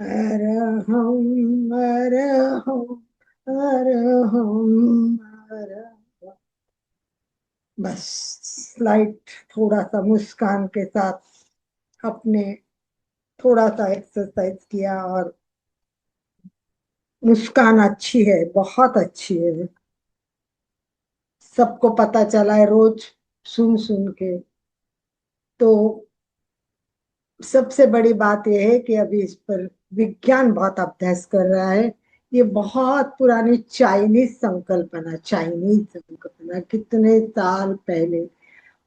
अरहम अरहम अरहम अरहम। बस स्लाइट थोड़ा सा मुस्कान के साथ अपने थोड़ा सा एक्सरसाइज किया, और मुस्कान अच्छी है, बहुत अच्छी है, सबको पता चला है रोज सुन सुन के। तो सबसे बड़ी बात यह है कि अभी इस पर विज्ञान बहुत अभ्यास कर रहा है। ये बहुत पुरानी चाइनीज संकल्पना कितने साल पहले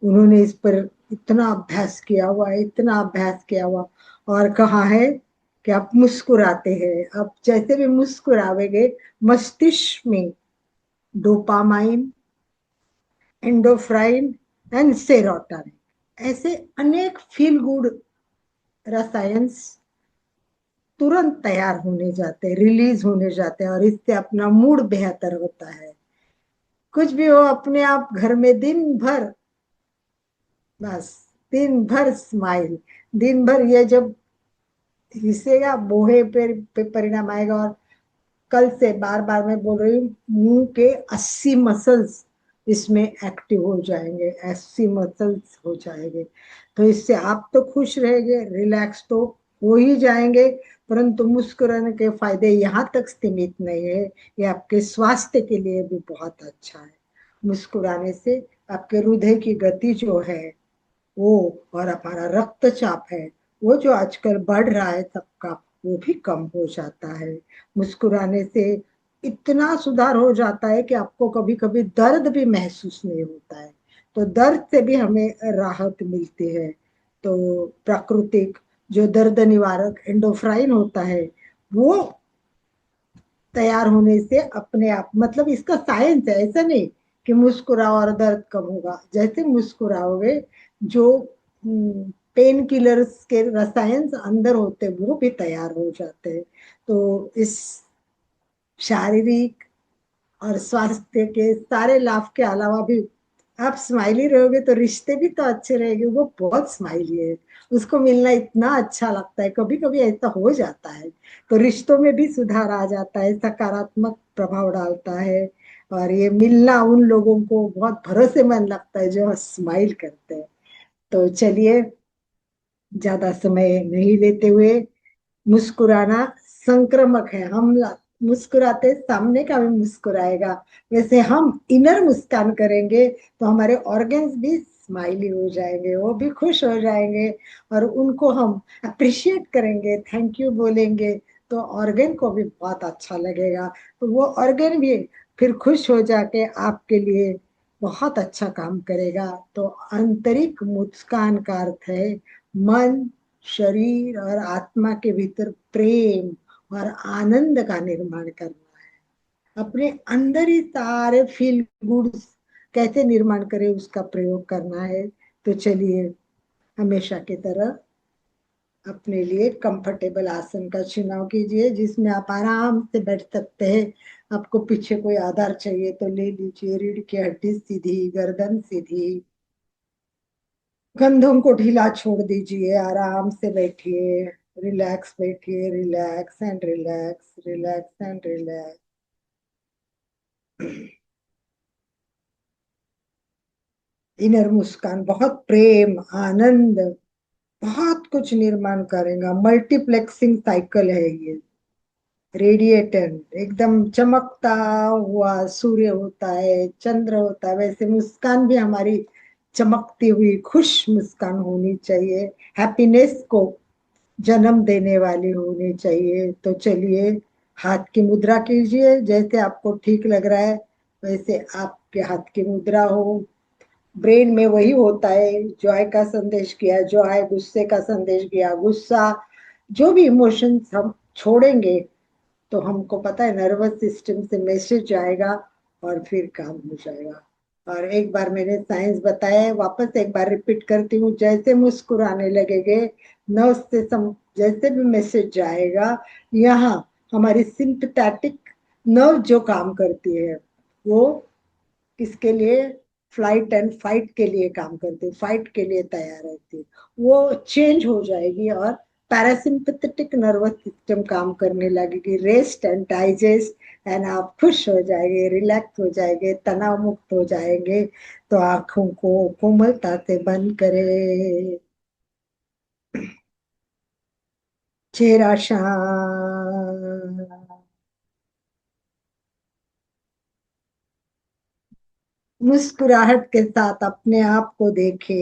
उन्होंने इस पर इतना अभ्यास किया हुआ है, इतना अभ्यास किया हुआ, और कहा है कि आप मुस्कुराते हैं, आप जैसे भी मुस्कुरावेंगे मस्तिष्क में डोपामाइन, एंडोफ्राइन एंड सेरोटोनिन ऐसे अनेक फील गुड रसायन तुरंत तैयार होने जाते हैं, रिलीज होने जाते हैं, और इससे अपना मूड बेहतर होता है। कुछ भी हो, अपने आप घर में दिन भर, बस दिन भर स्माइल, दिन भर ये जब हिसेगा बोहे पे परिणाम आएगा। और कल से बार बार मैं बोल रही हूँ, मुंह के 80 मसल्स इसमें एक्टिव हो जाएंगे, 80 मसल्स हो जाएंगे। तो इससे आप तो खुश रहेंगे, रिलैक्स तो हो ही जाएंगे, परंतु मुस्कुराने के फायदे यहाँ तक सीमित नहीं है, ये आपके स्वास्थ्य के लिए भी बहुत अच्छा है। मुस्कुराने से आपके हृदय की गति जो है वो, और हमारा रक्तचाप है वो जो आजकल बढ़ रहा है सबका, वो भी कम हो जाता है। मुस्कुराने से इतना सुधार हो जाता है कि आपको कभी कभी दर्द भी महसूस नहीं होता है, तो दर्द से भी हमें राहत मिलती है। तो प्राकृतिक जो दर्द निवारक एंडोफ्राइन होता है वो तैयार होने से अपने आप, मतलब इसका साइंस है, ऐसा नहीं कि मुस्कुराओ और दर्द कम होगा। जैसे मुस्कुराओगे जो पेन किलर्स के रसायन अंदर होते वो भी तैयार हो जाते हैं। तो इस शारीरिक और स्वास्थ्य के सारे लाभ के अलावा भी आप स्माइली रहोगे तो रिश्ते भी तो अच्छे रहेंगे। वो बहुत स्माइली है, उसको मिलना इतना अच्छा लगता है, कभी कभी ऐसा हो जाता है तो रिश्तों में भी सुधार आ जाता है, सकारात्मक प्रभाव डालता है। और ये मिलना उन लोगों को बहुत भरोसेमंद लगता है जो स्माइल करते हैं। तो चलिए, ज्यादा समय नहीं लेते हुए, मुस्कुराना संक्रामक है, मुस्कुराते सामने का भी मुस्कुराएगा। वैसे हम इनर मुस्कान करेंगे तो हमारे ऑर्गन्स भी स्माइली हो जाएंगे, वो भी खुश हो जाएंगे, और उनको हम अप्रिशिएट करेंगे, थैंक यू बोलेंगे, तो ऑर्गन को भी बहुत अच्छा लगेगा। तो वो ऑर्गन भी फिर खुश हो जाके आपके लिए बहुत अच्छा काम करेगा। तो आंतरिक मुस्कान का अर्थ है मन, शरीर और आत्मा के भीतर प्रेम और आनंद का निर्माण करना है। अपने अंदर ही सारे फील गुड्स कैसे निर्माण करें उसका प्रयोग करना है। तो चलिए, हमेशा की तरह अपने लिए कंफर्टेबल आसन का चुनाव कीजिए जिसमें आप आराम से बैठ सकते हैं। आपको पीछे कोई आधार चाहिए तो ले लीजिए, रीढ़ की हड्डी सीधी, गर्दन सीधी, कंधों को ढीला छोड़ दीजिए, आराम से बैठिए, रिलैक्स बैठिए, relax and relax, relax and relax. Inner मुस्कान बहुत प्रेम, आनंद, बहुत कुछ निर्माण करेगा। मल्टीप्लेक्सिंग साइकिल है ये, रेडिएटेंट एकदम चमकता हुआ सूर्य होता है, चंद्र होता है, वैसे मुस्कान भी हमारी चमकती हुई खुश मुस्कान होनी चाहिए, हैप्पीनेस को जन्म देने वाली होनी चाहिए। तो चलिए, हाथ की मुद्रा कीजिए, जैसे आपको ठीक लग रहा है वैसे आपके हाथ की मुद्रा हो। ब्रेन में वही होता है, जॉय का संदेश किया जॉय, गुस्से का संदेश किया गुस्सा। जो भी इमोशंस हम छोड़ेंगे तो हमको पता है नर्वस सिस्टम से मैसेज आएगा और फिर काम हो जाएगा। और एक बार मैंने साइंस बताया है, वापस एक बार रिपीट करती हूँ, जैसे मुस्कुराने लगेंगे नर्व से जैसे भी मैसेज जाएगा, यहाँ हमारी सिंपैथेटिक नर्व जो काम करती है वो किसके लिए, फ्लाइट एंड फाइट के लिए काम करती है, फाइट के लिए तैयार रहती है, वो चेंज हो जाएगी और पैरासिम्पथेटिक नर्वस सिस्टम काम करने लगेगी, रेस्ट एंड डाइजेस्ट, एंड आप खुश हो जाएंगे, रिलैक्स हो जाएंगे, तनाव मुक्त हो जाएंगे। तो आंखों को कोमलता से बंद करें, चेहरा शांत, मुस्कुराहट के साथ अपने आप को देखे,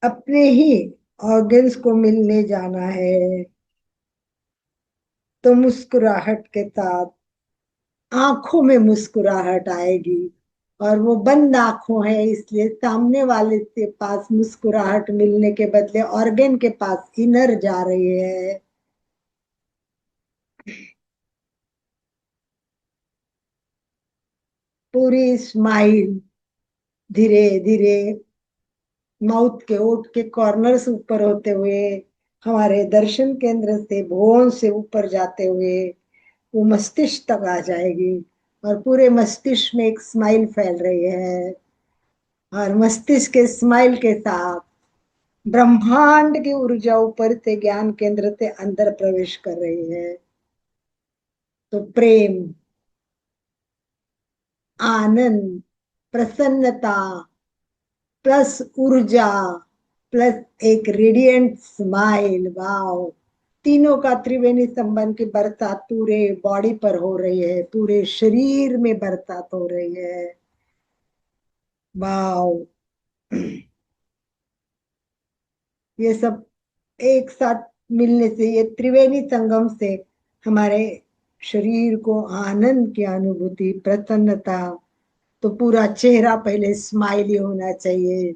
अपने ही ऑर्गन्स को मिलने जाना है। तो मुस्कुराहट के साथ आंखों में मुस्कुराहट आएगी, और वो बंद आंखों है, इसलिए सामने वाले के पास मुस्कुराहट मिलने के बदले ऑर्गन के पास इनर जा रही है। पूरी स्माइल धीरे धीरे माउथ के ओठ के कॉर्नर से ऊपर होते हुए हमारे दर्शन केंद्र से भुवन से ऊपर जाते हुए वो मस्तिष्क तक आ जाएगी, और पूरे मस्तिष्क में एक स्माइल फैल रही है, और मस्तिष्क के स्माइल के साथ ब्रह्मांड की ऊर्जा ऊपर से ज्ञान केंद्र से अंदर प्रवेश कर रही है। तो प्रेम, आनंद, प्रसन्नता प्लस ऊर्जा प्लस एक रेडिएंट स्माइल, वाओ, तीनों का त्रिवेणी संबंध की बरसात पूरे बॉडी पर हो रही है, पूरे शरीर में बरसात हो रही है। वाओ, ये सब एक साथ मिलने से, ये त्रिवेणी संगम से हमारे शरीर को आनंद की अनुभूति, प्रसन्नता, तो पूरा चेहरा पहले स्माइली होना चाहिए,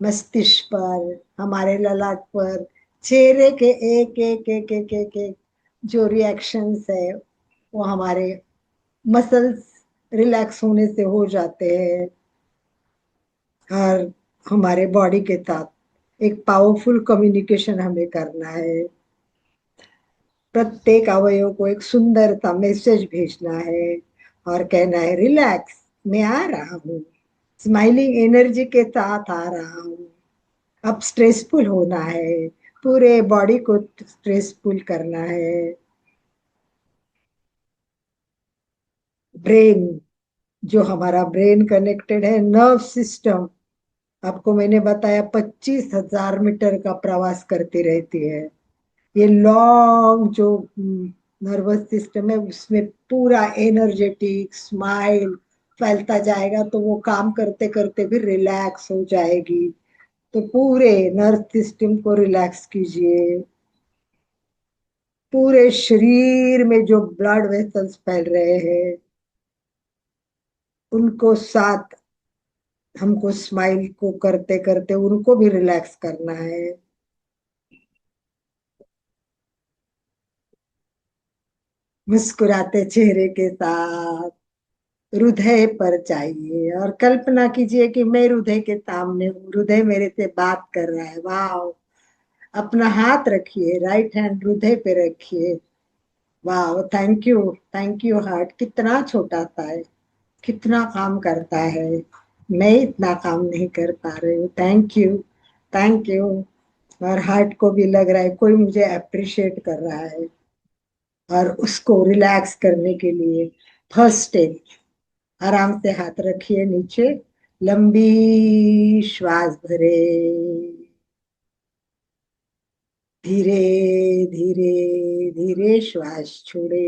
मस्तिष्क पर, हमारे ललाट पर, चेहरे के एक जो रिएक्शंस है वो हमारे मसल्स रिलैक्स होने से हो जाते हैं, और हमारे बॉडी के साथ एक पावरफुल कम्युनिकेशन हमें करना है। प्रत्येक अवयव को एक सुंदर सा मैसेज भेजना है और कहना है, रिलैक्स, मैं आ रहा हूँ, स्माइलिंग एनर्जी के साथ आ रहा हूँ। अब स्ट्रेसफुल होना है, पूरे बॉडी को स्ट्रेसफुल करना है। ब्रेन, जो हमारा ब्रेन कनेक्टेड है नर्व सिस्टम, आपको मैंने बताया 25,000 मीटर का प्रवास करती रहती है। ये लॉन्ग जो नर्वस सिस्टम है उसमें पूरा एनर्जेटिक स्माइल फैलता जाएगा, तो वो काम करते करते भी रिलैक्स हो जाएगी। तो पूरे नर्व सिस्टम को रिलैक्स कीजिए, पूरे शरीर में जो ब्लड वेसल्स फैल रहे हैं उनको साथ हमको स्माइल को करते करते उनको भी रिलैक्स करना है। मुस्कुराते चेहरे के साथ हृदय पर चाहिए, और कल्पना कीजिए कि मैं हृदय के सामने हूँ, हृदय मेरे से बात कर रहा है। वाह, अपना हाथ रखिए, राइट हैंड हृदय पे रखिए। वाह, थैंक यू हार्ट, कितना छोटा सा है, कितना काम करता है, मैं इतना काम नहीं कर पा रही हूँ, थैंक यू, थैंक यू। और हार्ट को भी लग रहा है कोई मुझे अप्रिशिएट कर रहा है, और उसको रिलैक्स करने के लिए फर्स्ट स्टेप, आराम से हाथ रखिए नीचे, लंबी श्वास भरे, धीरे धीरे धीरे श्वास छोड़े।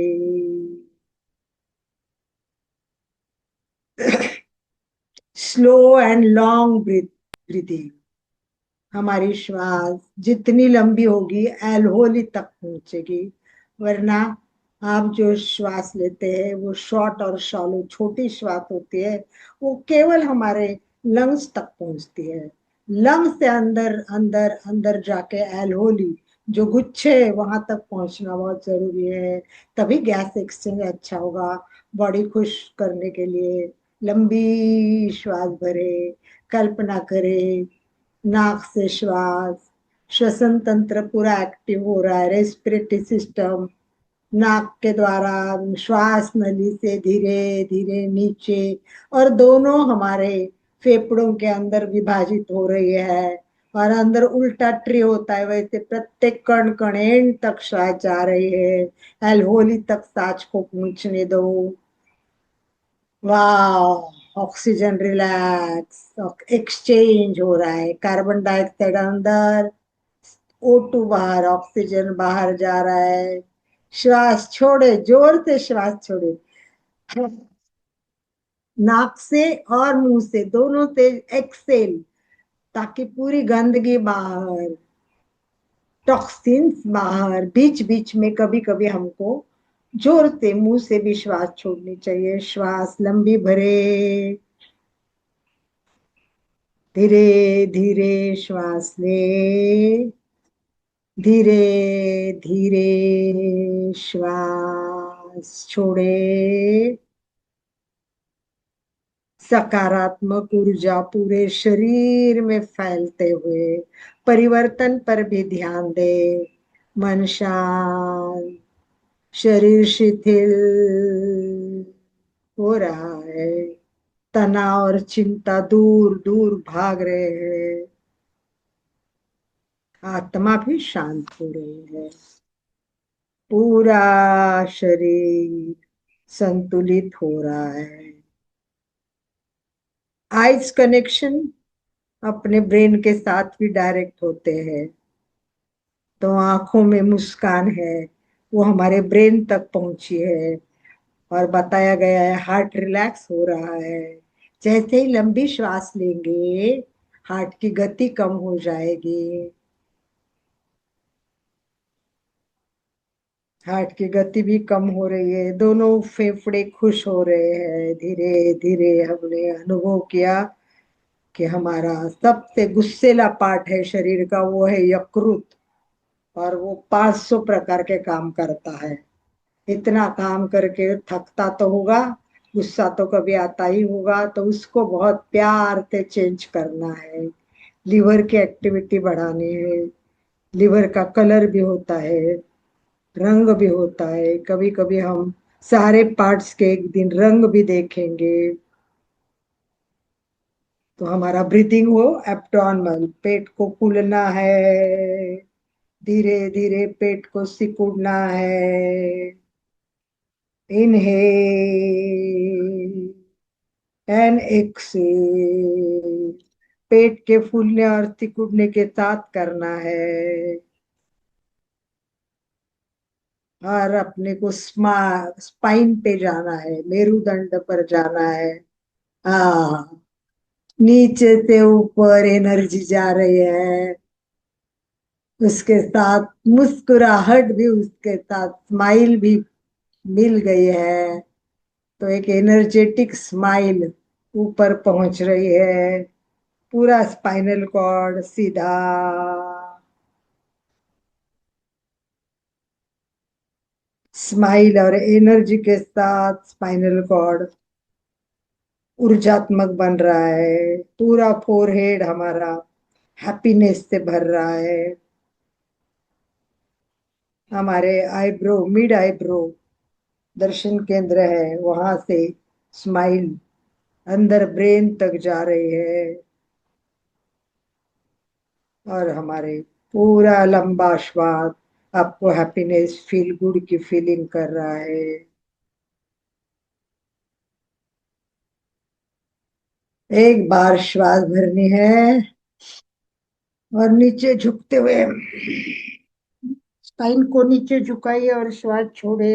स्लो एंड लॉन्ग ब्रीथिंग, हमारी श्वास जितनी लंबी होगी एलहोली तक पहुंचेगी, वरना आप जो श्वास लेते हैं वो शॉर्ट और शॉलो छोटी श्वास होती है, वो केवल हमारे लंग्स तक पहुंचती है। लंग्स से अंदर अंदर अंदर जाके एलहोली जो गुच्छे है वहां तक पहुंचना बहुत जरूरी है, तभी गैस एक्सचेंज अच्छा होगा। बॉडी खुश करने के लिए लंबी श्वास भरे, कल्पना करें नाक से श्वास, श्वसन तंत्र पूरा एक्टिव हो रहा है, रेस्पिरेटरी सिस्टम नाक के द्वारा श्वास नली से धीरे धीरे नीचे, और दोनों हमारे फेफड़ों के अंदर विभाजित हो रही है, और अंदर उल्टा ट्री होता है, वैसे प्रत्येक कण कण एंड तक श्वास जा रही है। एल्होली तक सांस को पहुंचने दो। वाह, ऑक्सीजन रिलैक्स, एक्सचेंज हो रहा है। कार्बन डाइऑक्साइड अंदर, O2 बाहर, ऑक्सीजन बाहर जा रहा है। श्वास छोड़े, जोर से श्वास छोड़े, नाक से और मुंह से, दोनों से एक्सेल, ताकि पूरी गंदगी बाहर, टॉक्सिन्स बाहर। बीच बीच में कभी कभी हमको जोर से मुंह से भी श्वास छोड़नी चाहिए। श्वास लंबी भरे, धीरे धीरे श्वास ले, धीरे धीरे श्वास छोड़े। सकारात्मक ऊर्जा पूरे शरीर में फैलते हुए परिवर्तन पर भी ध्यान दे। मन शांत, शरीर शिथिल हो रहा है। तनाव और चिंता दूर दूर भाग रहे हैं। आत्मा भी शांत हो रही है। पूरा शरीर संतुलित हो रहा है। आइज कनेक्शन अपने ब्रेन के साथ भी डायरेक्ट होते हैं। तो आंखों में मुस्कान है, वो हमारे ब्रेन तक पहुंची है। और बताया गया है हार्ट रिलैक्स हो रहा है। जैसे ही लंबी श्वास लेंगे, हार्ट की गति कम हो जाएगी। हार्ट की गति भी कम हो रही है। दोनों फेफड़े खुश हो रहे हैं। धीरे धीरे हमने अनुभव किया कि हमारा सबसे गुस्सेला पार्ट है शरीर का, वो है यकृत। और वो 500 प्रकार के काम करता है। इतना काम करके थकता तो होगा, गुस्सा तो कभी आता ही होगा, तो उसको बहुत प्यार से चेंज करना है। लिवर की एक्टिविटी बढ़ानी है। लिवर का कलर भी होता है, रंग भी होता है। कभी कभी हम सारे पार्ट्स के एक दिन रंग भी देखेंगे। तो हमारा ब्रीथिंग हो एब्डोमेन, पेट को फूलना है। धीरे धीरे पेट को सिकुड़ना है। इनहेल एंड एक्सेल, पेट के फूलने और सिकुड़ने के साथ करना है। और अपने को स्पाइन पे जाना है, मेरुदंड पर जाना है। हाँ, नीचे से ऊपर एनर्जी जा रही है। उसके साथ मुस्कुराहट भी, उसके साथ स्माइल भी मिल गई है। तो एक एनर्जेटिक स्माइल ऊपर पहुंच रही है। पूरा स्पाइनल कॉर्ड सीधा। स्माइल और एनर्जी के साथ स्पाइनल कॉर्ड ऊर्जात्मक बन रहा है। पूरा फोरहेड हमारा हैप्पीनेस से भर रहा है। हमारे आईब्रो, मिड आईब्रो दर्शन केंद्र है, वहां से स्माइल अंदर ब्रेन तक जा रही है। और हमारे पूरा लंबा श्वास आपको हैप्पीनेस, फील गुड की फीलिंग कर रहा है। एक बार श्वास भरनी है और नीचे झुकते हुए स्पाइन को नीचे झुकाइए और श्वास छोड़े।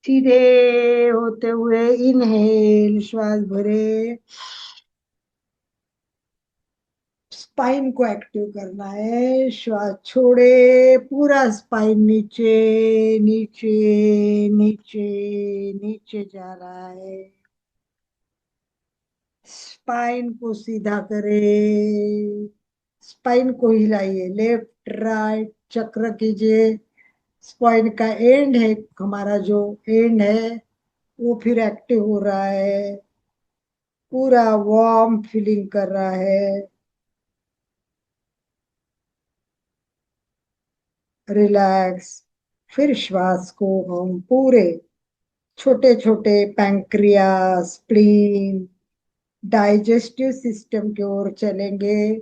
सीधे होते हुए इनहेल, श्वास भरे। स्पाइन को एक्टिव करना है। श्वास छोड़े, पूरा स्पाइन नीचे नीचे नीचे नीचे जा रहा है। स्पाइन को सीधा करे, स्पाइन को हिलाइए, लेफ्ट राइट चक्र कीजिए। स्पाइन का एंड है, हमारा जो एंड है वो फिर एक्टिव हो रहा है। पूरा वार्म फीलिंग कर रहा है। रिलैक्स। फिर श्वास को हम पूरे छोटे छोटे पैंक्रियास, स्प्लीन, डाइजेस्टिव सिस्टम की ओर चलेंगे।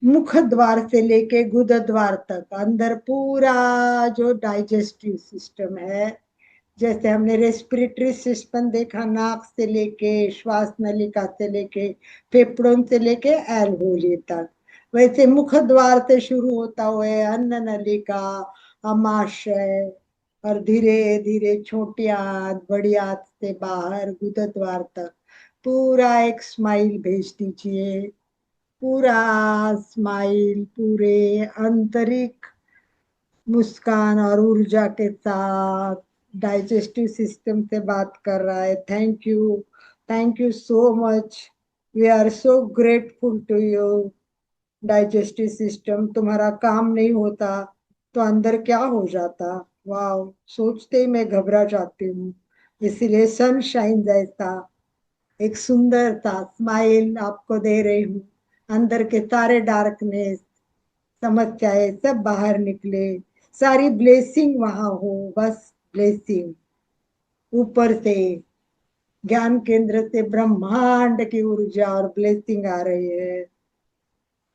मुख द्वार से लेके गुद द्वार तक अंदर पूरा जो डाइजेस्टिव सिस्टम है, जैसे हमने रेस्पिरेटरी सिस्टम देखा, नाक से लेके श्वास नलिका से लेके फेफड़ों से लेके एल्वोली तक, वैसे मुख द्वार से शुरू होता हुआ अन्न नलिका, अमाशय, और धीरे धीरे छोटी आंत बड़ी आंत से बाहर गुद द्वार तक पूरा एक स्माइल भेज दीजिए। पूरा स्माइल पूरे आंतरिक मुस्कान और ऊर्जा के साथ डाइजेस्टिव सिस्टम से बात कर रहा है। Thank you so much, we are so grateful to you. Digestive system, तुम्हारा काम नहीं होता तो अंदर क्या हो जाता। वाह, सोचते ही मैं घबरा जाती हूँ। इसीलिए सनशाइन जैसा एक सुंदर सा स्माइल आपको दे रही हूँ। अंदर के सारे डार्कनेस, समस्याएं सब बाहर निकले, सारी ब्लेसिंग वहां हो, बस ब्लेसिंग ऊपर से, ज्ञान केंद्र से ब्रह्मांड की ऊर्जा और ब्लेसिंग आ रही है।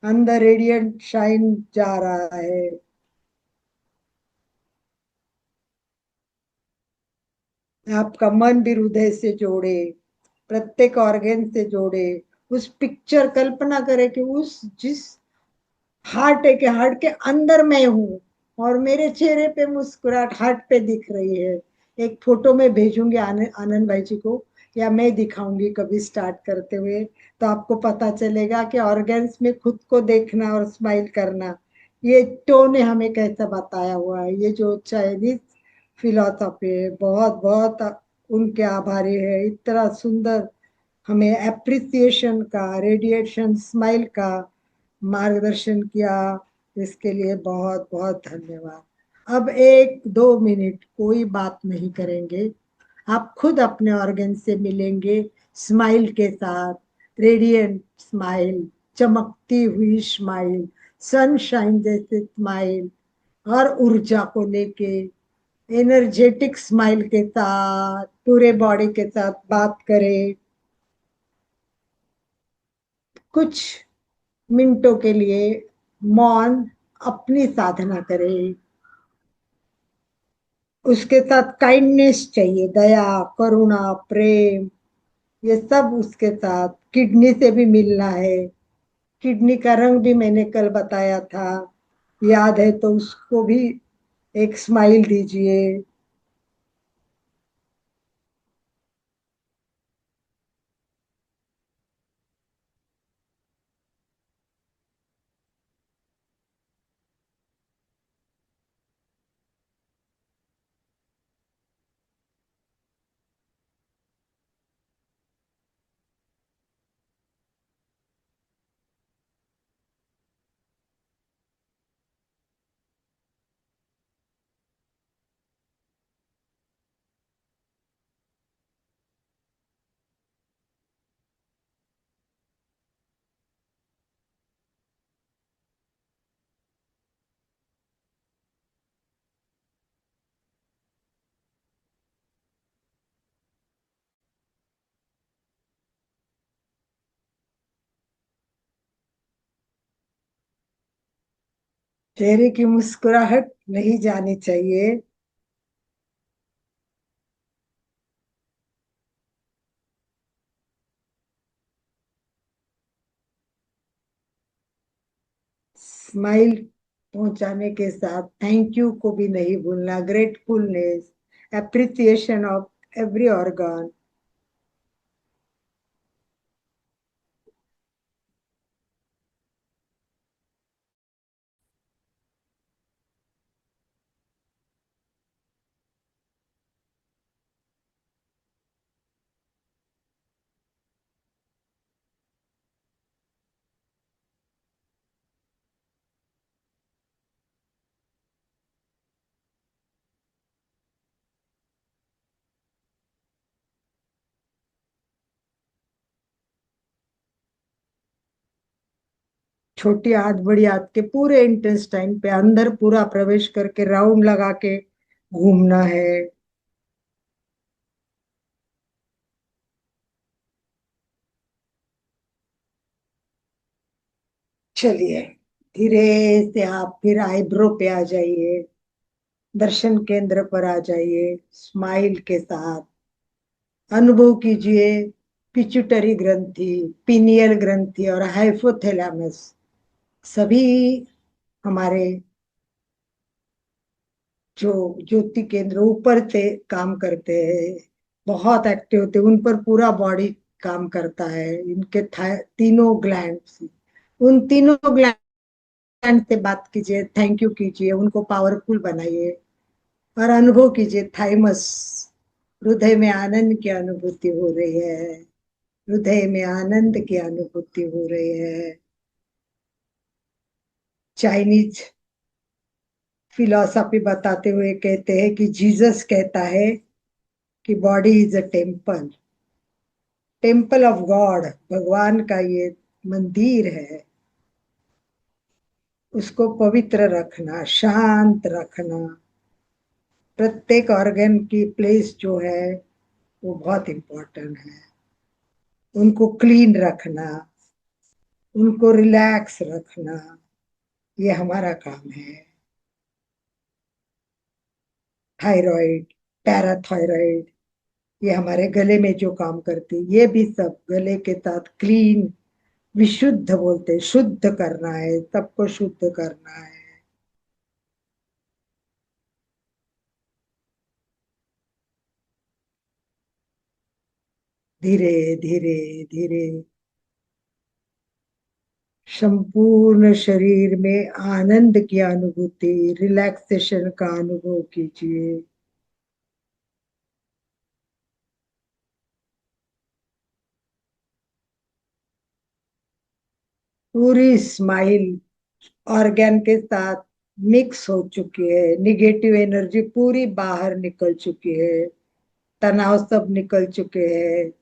अंदर रेडियंट शाइन जा रहा है। आपका मन भी हृदय से जोड़े, प्रत्येक ऑर्गन से जोड़े। उस पिक्चर कल्पना करे कि उस जिस हार्ट है, के हार्ट के अंदर मैं हूँ और मेरे चेहरे पे मुस्कुराहट हार्ट पे दिख रही है। एक फोटो में भेजूंगी आनंद भाई जी को, या मैं दिखाऊंगी कभी स्टार्ट करते हुए, तो आपको पता चलेगा कि ऑर्गन्स में खुद को देखना और स्माइल करना, ये टो ने हमें कैसा बताया हुआ है। ये जो चाइनीज फिलोसॉफी है, बहुत बहुत उनके आभारी है। इतना सुंदर हमें एप्रिसिएशन का, रेडिएशन स्माइल का मार्गदर्शन किया, इसके लिए बहुत बहुत धन्यवाद। अब 1-2 मिनट कोई बात नहीं करेंगे, आप खुद अपने ऑर्गन से मिलेंगे स्माइल के साथ। रेडियंट स्माइल, चमकती हुई स्माइल, सनशाइन जैसे स्माइल, और ऊर्जा को लेके एनर्जेटिक स्माइल के साथ पूरे बॉडी के साथ बात करें। कुछ मिनटों के लिए मौन अपनी साधना करें। उसके साथ काइंडनेस चाहिए, दया, करुणा, प्रेम, ये सब उसके साथ। किडनी से भी मिलना है। किडनी का रंग भी मैंने कल बताया था, याद है तो उसको भी एक स्माइल दीजिए। चेहरे की मुस्कुराहट नहीं जानी चाहिए। स्माइल पहुंचाने के साथ थैंक यू को भी नहीं भूलना। Gratefulness, appreciation of every organ. छोटी आंत बड़ी आंत के पूरे इंटेस्टाइन पे अंदर पूरा प्रवेश करके राउंड लगा के घूमना है। चलिए धीरे से आप फिर आईब्रो पे आ जाइए, दर्शन केंद्र पर आ जाइए, स्माइल के साथ अनुभव कीजिए पिट्यूटरी ग्रंथि, पीनियल ग्रंथि और हाइपोथैलेमस सभी हमारे जो ज्योति केंद्र ऊपर से काम करते हैं, बहुत एक्टिव होते हैं, उन पर पूरा बॉडी काम करता है। इनके तीनों ग्लैंड्स, उन तीनों ग्लैंड से बात कीजिए, थैंक यू कीजिए, उनको पावरफुल बनाइए और अनुभव कीजिए थाइमस। हृदय में आनंद की अनुभूति हो रही है, हृदय में आनंद की अनुभूति हो रही है। चाइनीज फिलॉसफी बताते हुए कहते हैं कि जीसस कहता है कि body is a temple, temple of God, भगवान का ये मंदिर है। उसको पवित्र रखना, शांत रखना, प्रत्येक ऑर्गन की प्लेस जो है वो बहुत इंपॉर्टेंट है। उनको क्लीन रखना, उनको रिलैक्स रखना, ये हमारा काम है। थायराइड, पैराथायराइड, ये हमारे गले में जो काम करती है, ये भी सब गले के साथ क्लीन, विशुद्ध बोलते हैं, शुद्ध करना है, सबको शुद्ध करना है। धीरे धीरे धीरे संपूर्ण शरीर में आनंद की अनुभूति, रिलैक्सेशन का अनुभव कीजिए। पूरी स्माइल ऑर्गन के साथ मिक्स हो चुकी है, निगेटिव एनर्जी पूरी बाहर निकल चुकी है, तनाव सब निकल चुके हैं,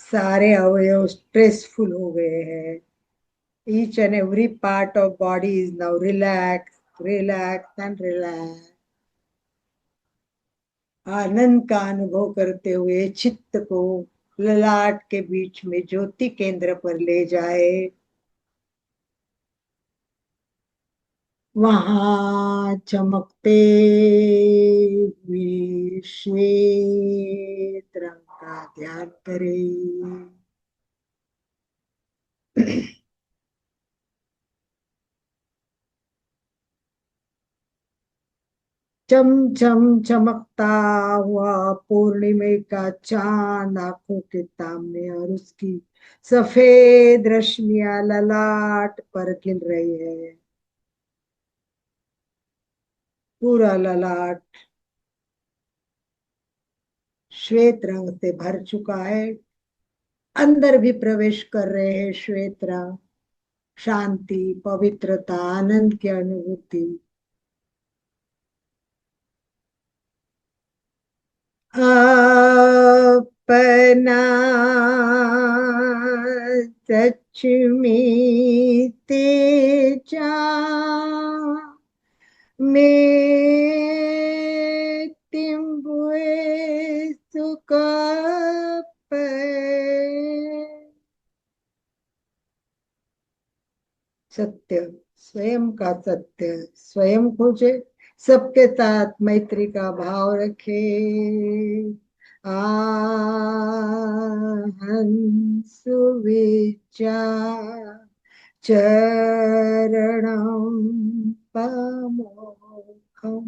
सारे अवयव स्ट्रेसफुल हो गए हैं। Each and every part of body is now relax, relax and relax. आनंद का अनुभव करते हुए चित्त को ललाट के बीच में ज्योति केंद्र पर ले जाए। वहां चमकते हुए श्वेत रंग का ध्यान करें। चम चम चमकता हुआ पूर्णिमा का चांद आंखों के सामने, और उसकी सफेद रश्मियां ललाट पर गिर रही है। पूरा ललाट श्वेत रंग से भर चुका है, अंदर भी प्रवेश कर रहे हैं श्वेत रंग। शांति, पवित्रता, आनंद की अनुभूति। अपना सच में तेजा में तिम्बुए सुख सत्य, स्वयं का सत्य स्वयं खोजे, सबके साथ मैत्री का भाव रखे। सुविचा चरणम पमोखम।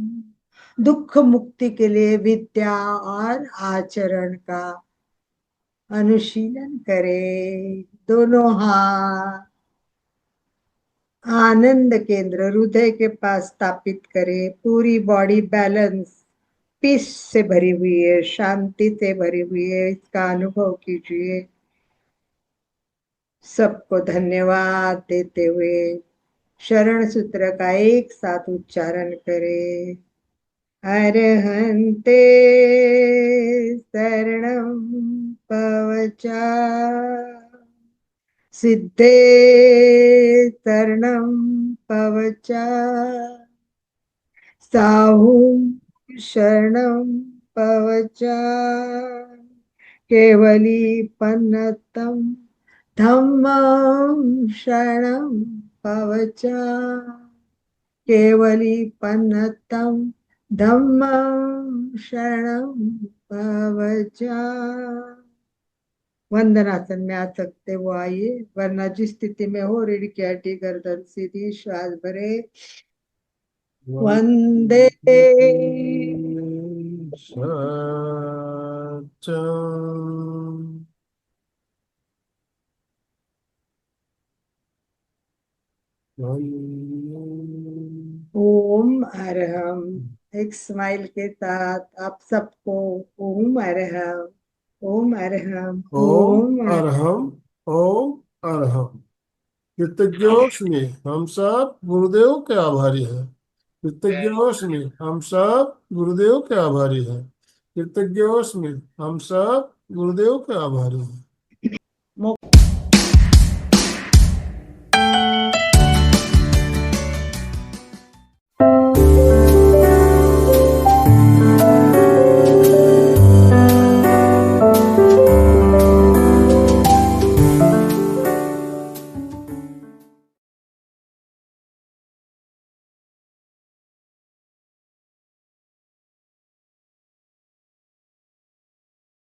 दुख मुक्ति के लिए विद्या और आचरण का अनुशीलन करें। दोनों हाथ आनंद केंद्र हृदय के पास स्थापित करें। पूरी बॉडी बैलेंस, पीस से भरी हुई है, शांति से भरी हुई है, इसका अनुभव कीजिए। सबको धन्यवाद देते हुए शरण सूत्र का एक साथ उच्चारण करें। अरहन्ते शरणं पवचा, सिद्धे शरणं पवचा, साहुं शरणं पवचा, केवली पन्नतं धम्मं शरणं पवचा केवली पन्नतम धम्मं शरणं पवचा। वंदनासन में आ सकते वो आइए, वरना जिस स्थिति में हो रीढ़ की हड्डी गर्दन सीधी, श्वास भरे। वंदे सच्चिदानंद। ओम अरहम। एक स्माइल के साथ आप सबको ओम अरहम, ओम अरहम, ओम ओम अरहम। अरहम, ओम अरहम। कृतज्ञोस्मि, हम सब गुरुदेव के आभारी हैं। कृतज्ञोस्मि, हम सब गुरुदेव के आभारी हैं। कृतज्ञोस्मि, हम सब गुरुदेव के आभारी हैं।